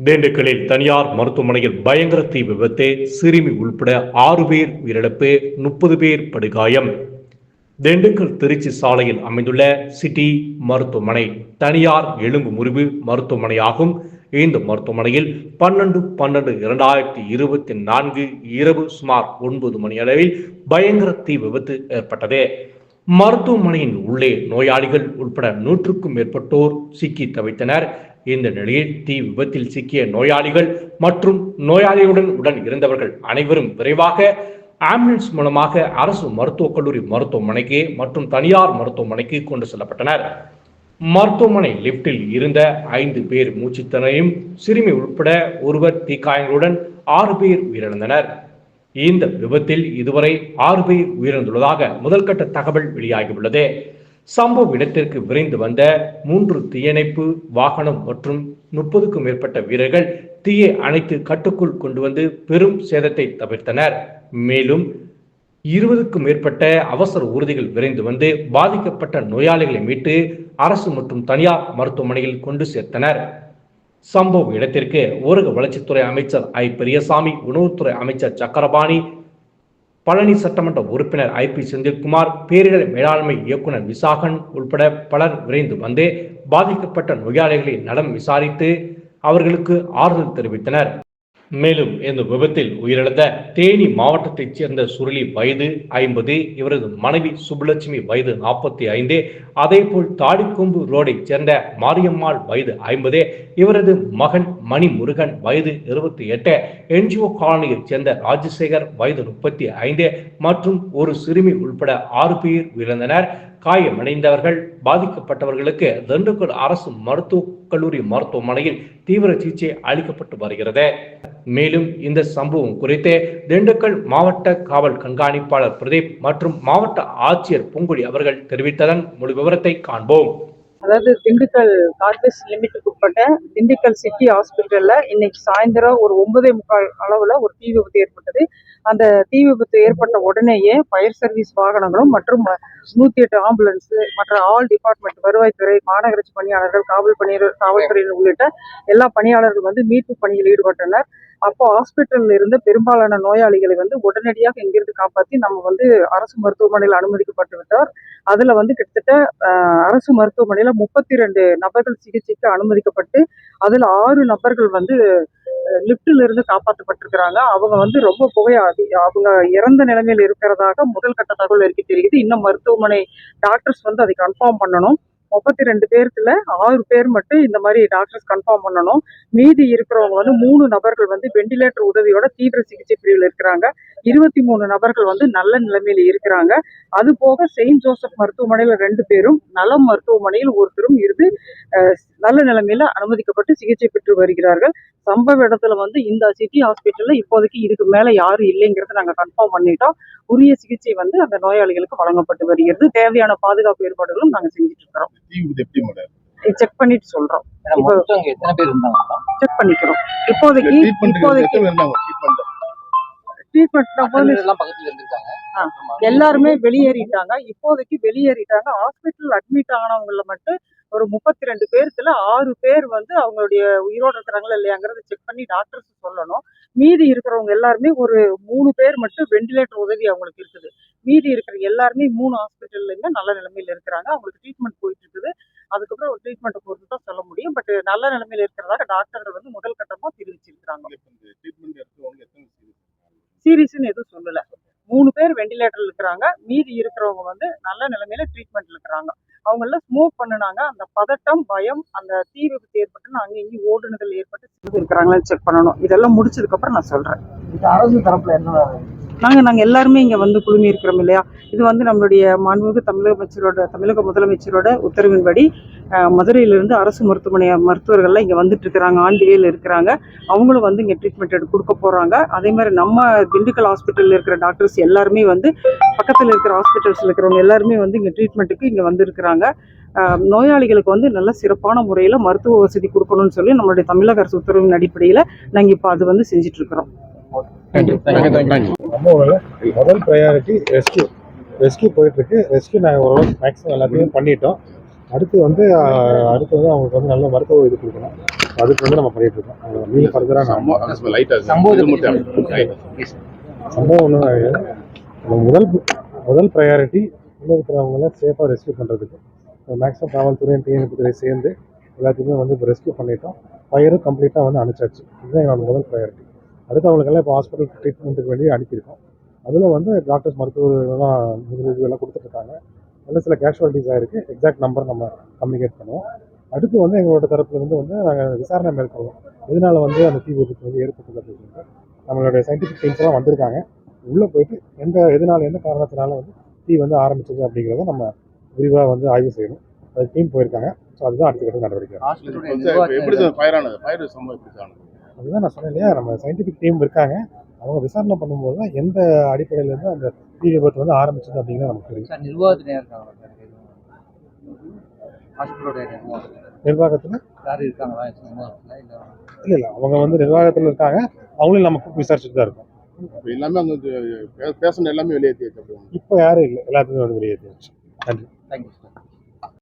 திண்டுக்கல்லில் தனியார் மருத்துவமனையில் பயங்கர தீ விபத்து, சிறுமி உள்பட 6 பேர் உயிரிழப்பு, 30 பேர் படுகாயம். திண்டுக்கல் திருச்சி சாலையில் அமைந்துள்ள சிட்டி மருத்துவமனை தனியார் எலும்பு முறிவு மருத்துவமனையாகும். இந்த மருத்துவமனையில் 12/12/2024 இரவு சுமார் 9 மணி அளவில் பயங்கர தீ விபத்து ஏற்பட்டது. மருத்துவமனையின் உள்ளே நோயாளிகள் உட்பட 100க்கும் மேற்பட்டோர் சிக்கி தவித்தனர். இந்த நிலையில் தீ விபத்தில் சிக்கிய நோயாளிகள் மற்றும் நோயாளிகளுடன் உடன் இருந்தவர்கள் அனைவரும் விரைவாக ஆம்புலன்ஸ் மூலமாக அரசு மருத்துவக் கல்லூரி மருத்துவமனைக்கு மற்றும் தனியார் மருத்துவமனைக்கு கொண்டு செல்லப்பட்டனர். மருத்துவமனை லிப்டில் இருந்த 5 பேர் மூச்சுத்திணறையும், சிறுமி உட்பட ஒருவர் தீக்காயங்களுடன் 6 பேர் உயிரிழந்தனர். இந்த விபத்தில் இதுவரை 6 பேர் உயிரிழந்துள்ளதாக முதல்கட்ட தகவல் வெளியாகியுள்ளது. சம்பவ இடத்திற்கு விரைந்து வந்த 3 தீயணைப்பு வாகனம் மற்றும் 30க்கும் மேற்பட்ட வீரர்கள் தீயை அணைத்து கட்டுக்குள் கொண்டு வந்து பெரும் சேதத்தை தவிர்த்தனர். மேலும் 20க்கும் மேற்பட்ட அவசர ஊர்திகள் விரைந்து வந்து பாதிக்கப்பட்ட நோயாளிகளை மீட்டு அரசு மற்றும் தனியார் மருத்துவமனையில் கொண்டு சேர்த்தனர். சம்பவ இடத்திற்கு ஊரக வளர்ச்சித்துறை அமைச்சர் ஐ. பெரியசாமி, உணவுத்துறை அமைச்சர் சக்கரபாணி, பழனி சட்டமன்ற உறுப்பினர் ஐ. பி. செந்தில்குமார், பேரிடர் மேலாண்மை இயக்குனர் விசாகன் உள்பட பலர் விரைந்து வந்து பாதிக்கப்பட்ட நோயாளிகளின் நலம் விசாரித்து அவர்களுக்கு ஆறுதல் தெரிவித்தனர். மேலும் இந்த விபத்தில் உயிரிழந்த தேனி மாவட்டத்தைச் சேர்ந்த சுருளி வயது 50, இவரது மனைவி சுப்புலட்சுமி வயது 45, அதேபோல் தாடிக்கொம்பு ரோடை சேர்ந்த மாரியம்மாள் வயது 50, இவரது மகன் மணிமுருகன் வயது 28, என்ஜிஓ காலனியைச் சேர்ந்த ராஜசேகர் வயது 35 மற்றும் ஒரு சிறுமி உள்பட 6 பேர் உயிரிழந்தனர். காயமடைந்தவர்கள் பாதிக்கப்பட்டவர்களுக்கு திண்டுக்கல் அரசு மருத்துவக் கல்லூரி மருத்துவமனையில் தீவிர சிகிச்சை அளிக்கப்பட்டு வருகிறது. மேலும் இந்த சம்பவம் குறித்து திண்டுக்கல் மாவட்ட காவல் கண்காணிப்பாளர் பிரதீப் மற்றும் மாவட்ட ஆட்சியர் பூங்குடி அவர்கள் தெரிவித்ததன் முழு விவரத்தை காண்போம். அதாவது திண்டுக்கல் கார்பஸ் லிமிட்டுக்கு உட்பட்ட திண்டுக்கல் சிட்டி ஹாஸ்பிட்டல்ல இன்னைக்கு சாயந்தரம் ஒரு 9:45 அளவுல ஒரு தீ விபத்து ஏற்பட்டது. அந்த தீ விபத்து ஏற்பட்ட உடனேயே ஃபயர் சர்வீஸ் வாகனங்களும் மற்றும் 108 ஆம்புலன்ஸ் மற்ற ஆல் டிபார்ட்மெண்ட், வருவாய்த்துறை, மாநகராட்சி பணியாளர்கள், காவல்துறையினர் உள்ளிட்ட எல்லா பணியாளர்கள் வந்து மீட்பு பணியில் ஈடுபட்டனர். அப்போ ஹாஸ்பிட்டல்ல இருந்த பெரும்பாலான நோயாளிகளை வந்து உடனடியாக இங்கிருந்து காப்பாற்றி நம்ம வந்து அரசு மருத்துவமனையில் அனுமதிக்கப்பட்டு விட்டார். அதுல வந்து கிட்டத்தட்ட அரசு மருத்துவமனையில 32 நபர்கள் சிகிச்சைக்கு அனுமதிக்கப்பட்டு அதுல 6 நபர்கள் வந்து லிப்டில் இருந்து காப்பாற்றப்பட்டிருக்கிறாங்க. அவங்க வந்து ரொம்ப அவங்க இறந்த நிலைமையில் இருக்கிறதாக முதல் கட்ட தகவல் இருக்கு தெரியுது. இன்னும் மருத்துவமனை டாக்டர்ஸ் வந்து அதை கன்ஃபார்ம் பண்ணணும். 32 பேருக்குல 6 பேர் மட்டும் இந்த மாதிரி டாக்டர்ஸ் கன்ஃபார்ம் பண்ணணும். மீதி இருக்கிறவங்க வந்து 3 நபர்கள் வந்து வெண்டிலேட்டர் உதவியோட தீவிர சிகிச்சை பிரிவில் இருக்கிறாங்க. 23 நபர்கள் வந்து நல்ல நிலைமையில இருக்கிறாங்க. அது போக செயின்ட் ஜோசப் மருத்துவமனையில 2 பேரும், நலம் மருத்துவமனையில் ஒருத்தரும் இருந்து நல்ல நிலைமையில அனுமதிக்கப்பட்டு சிகிச்சை பெற்று வருகிறார்கள். சம்பவ இடத்துல வந்து இந்த சிட்டி ஹாஸ்பிட்டல்ல இப்போதைக்கு இதுக்கு மேல யாரும் இல்லைங்கிறத நாங்க கன்ஃபார்ம் பண்ணிட்டோம். உரிய சிகிச்சை வந்து அந்த நோயாளிகளுக்கு வழங்கப்பட்டு வருகிறது. தேவையான பாதுகாப்பு ஏற்பாடுகளும் நாங்க செஞ்சுட்டு இருக்கிறோம். செக் பண்ணிட்டு சொல்றோம். செக் பண்ணிக்கிறோம். இப்போதைக்கு எல்லாருமே வெளியேறிட்டாங்க. ஹாஸ்பிட்டல் அட்மிட் ஆனவங்கள மட்டும் ஒரு 32 பேருக்குல 6 பேர் வந்து அவங்களுடைய உயிரோடு இருக்கிறாங்களா இல்லையாங்கிறத செக் பண்ணி டாக்டர்ஸ் சொல்லணும். மீதி இருக்கிறவங்க எல்லாருமே ஒரு 3 பேர் மட்டும் வெண்டிலேட்டர் உதவி அவங்களுக்கு இருக்குது. மீதி இருக்கிற எல்லாருமே 3 ஹாஸ்பிட்டல்லையுமே நல்ல நிலைமையில இருக்கிறாங்க. அவங்களுக்கு ட்ரீட்மெண்ட் போயிட்டு இருக்குது. அதுக்கப்புறம் ஒரு ட்ரீட்மெண்ட் பொறுத்து தான் சொல்ல முடியும். பட் நல்ல நிலைமையில இருக்கிறதாக டாக்டர்கள் வந்து முதல் கட்டமா தெரிவிச்சிருக்கிறாங்க. சீரியஸ்ன்னு எதுவும் சொல்லல. 3 பேர் வெண்டிலேட்டர்ல இருக்கிறாங்க. மீதி இருக்கிறவங்க வந்து நல்ல நிலைமையில ட்ரீட்மெண்ட்ல இருக்கிறாங்க. அவங்க எல்லாம் ஸ்மோக் பண்ணுனாங்க. அந்த பதட்டம், பயம், அந்த தீ விபத்து ஏற்பட்டுன்னு அங்கே இங்கே ஓடுனதில் ஏற்பட்டு இருக்கிறாங்களான்னு செக் பண்ணணும். இதெல்லாம் முடிச்சதுக்கு அப்புறம் நான் சொல்றேன். அரசு தரப்புல என்ன நாங்க எல்லாருமே இங்க வந்து குழுமி இருக்கிறோம் இல்லையா. இது வந்து நம்மளுடைய மாண்புமிகு தமிழக முதலமைச்சரோட உத்தரவின்படி மதுரையிலிருந்து அரசு மருத்துவமனை மருத்துவர்கள்லாம் இங்க வந்துட்டு இருக்கிறாங்க. ஆண்டிவேல இருக்கிறாங்க. அவங்களும் வந்து இங்க ட்ரீட்மெண்ட் கொடுக்க போறாங்க. அதே மாதிரி நம்ம திண்டுக்கல் ஹாஸ்பிட்டல்ல இருக்கிற டாக்டர்ஸ் எல்லாருமே வந்து பக்கத்துல இருக்கிற ஹாஸ்பிட்டல்ஸ்ல இருக்கிறவங்க எல்லாருமே வந்து இங்க ட்ரீட்மெண்ட்டுக்கு இங்க வந்திருக்கிறாங்க. நோயாளிகளுக்கு வந்து நல்ல சிறப்பான முறையில மருத்துவ வசதி கொடுக்கணும்னு சொல்லி நம்மளுடைய தமிழக அரசு உத்தரவின் அடிப்படையில நாங்க இப்ப அது வந்து செஞ்சுட்டு இருக்கிறோம். முதல் ப்ரையாரிட்டி ரெஸ்கியூ போயிட்டு இருக்கு. ரெஸ்கியூ நாங்கள் ஓரளவுக்கு மேக்ஸிமம் எல்லாத்தையும் பண்ணிட்டோம். அடுத்து வந்து அவங்களுக்கு வந்து நல்ல மருத்துவ இது கொடுக்கணும். அதுக்கு வந்து நம்ம பண்ணிட்டு இருக்கோம். நீங்கள் ஃபர்தராக சம்பவம் ஒன்றும் முதல் ப்ரையாரிட்டி உள்ள இருக்கிறவங்கள சேஃபாக ரெஸ்க்யூ பண்ணுறதுக்கு மேக்ஸிமம் காவல்துறை டிஎன்பித்துறை சேர்ந்து எல்லாத்தையுமே வந்து இப்போ ரெஸ்க்யூ பண்ணிட்டோம். ஃபயரும் கம்ப்ளீட்டாக வந்து அனுப்பிச்சாச்சு. இதுதான் என்னோட முதல் ப்ரையாரிட்டி. அடுத்து அவங்களுக்கெல்லாம் இப்போ ஹாஸ்பிட்டல் ட்ரீட்மெண்ட்டுக்கு வேண்டி அனுப்பியிருக்கோம். அதில் வந்து டாக்டர்ஸ் மருத்துவர்கள்லாம் முதலுதவியெல்லாம் கொடுத்துட்ருக்காங்க. நல்ல சில கேஷுவாலிட்டிஸ் ஆகிருக்கு. எக்ஸாக்ட் நம்பர் நம்ம கம்யூனிகேட் பண்ணுவோம். அடுத்து வந்து எங்களோட தரப்புலேருந்து வந்து நாங்கள் விசாரணை மேற்கொள்வோம். எதனால் வந்து அந்த தீ விபத்து வந்து ஏற்பட்டது அப்படின்ட்டு நம்மளுடைய சயின்டிஃபிக் டீம்ஸ்லாம் வந்திருக்காங்க. உள்ளே போயிட்டு எந்த காரணத்தினால வந்து தீ வந்து ஆரம்பிச்சது அப்படிங்கிறத நம்ம விரிவாக வந்து ஆய்வு செய்யணும். அது டீம் போயிருக்காங்க. ஸோ அதுதான் அடுத்த கட்ட நடவடிக்கை. அதுதான் நான் சொன்னேன் இல்லையா, நம்ம சயின்டிஃபிக் டீம் இருக்காங்க. அவங்க விசாரணை பண்ணும்போது தான் எந்த அடிப்படையிலேருந்து அந்த தீ விபத்து வந்து ஆரம்பிச்சது அப்படிங்கிறது நமக்கு தெரியும். நிர்வாகத்தில் இல்லை அவங்க வந்து நிர்வாகத்தில் இருக்காங்க. அவங்களும் நம்ம கூப்பிட்டு விசாரிச்சுட்டு தான் இருக்கோம். எல்லாமே அங்கே பேசணும், எல்லாமே வெளியேற்றியாச்சு. இப்போ யாரும் இல்லை, எல்லாத்துக்குமே வந்து வெளியேற்றியாச்சு. நன்றி. தேங்க்யூ.